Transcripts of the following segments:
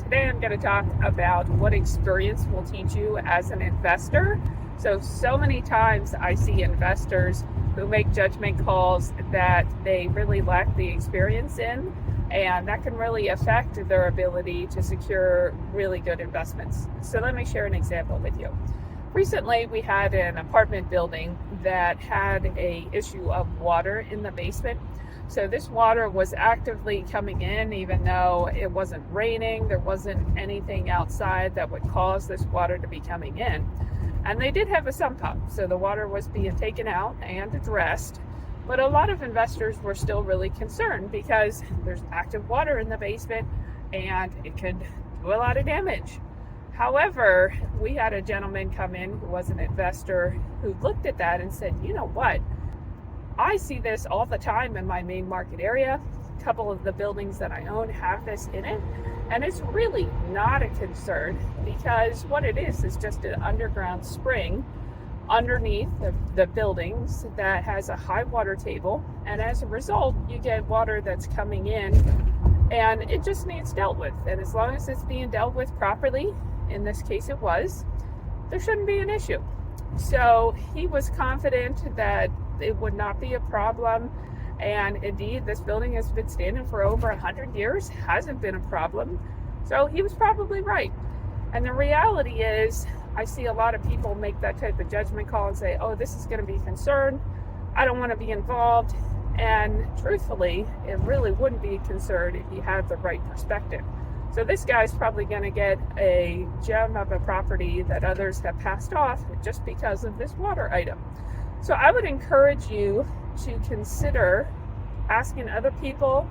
Today I'm going to talk about what experience will teach you as an investor. So many times I see investors who make judgment calls that they really lack the experience in, and that can really affect their ability to secure really good investments. So let me share an example with you. Recently, we had an apartment building that had an issue of water in the basement. So this water was actively coming in, even though it wasn't raining. There wasn't anything outside that would cause this water to be coming in. And they did have a sump pump, so the water was being taken out and addressed. But a lot of investors were still really concerned because there's active water in the basement and it could do a lot of damage. However, we had a gentleman come in who was an investor who looked at that and said, you know what? I see this all the time in my main market area. A couple of the buildings that I own have this in it, and it's really not a concern because what it is just an underground spring underneath the buildings that has a high water table, and as a result, you get water that's coming in, and it just needs dealt with. And as long as it's being dealt with properly, in this case it was, there shouldn't be an issue. So he was confident that it would not be a problem, and indeed this building has been standing for over 100 years, hasn't been a problem. So he was probably right. And the reality is, I see a lot of people make that type of judgment call and say, oh, this is going to be a concern, I don't want to be involved. And truthfully, it really wouldn't be a concern if you had the right perspective. So this guy's probably going to get a gem of a property that others have passed off just because of this water item. So I would encourage you to consider asking other people,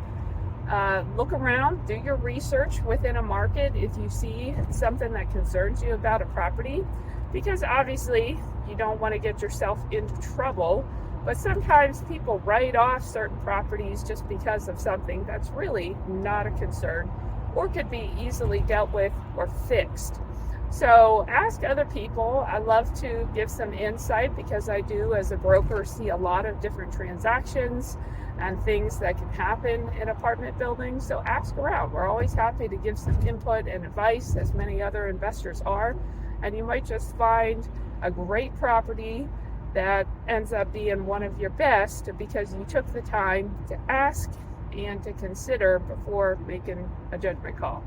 look around, do your research within a market if you see something that concerns you about a property, because obviously you don't want to get yourself into trouble, but sometimes people write off certain properties just because of something that's really not a concern or could be easily dealt with or fixed. So ask other people. I love to give some insight because I do, as a broker, see a lot of different transactions and things that can happen in apartment buildings. So ask around. We're always happy to give some input and advice, as many other investors are. And you might just find a great property that ends up being one of your best because you took the time to ask and to consider before making a judgment call.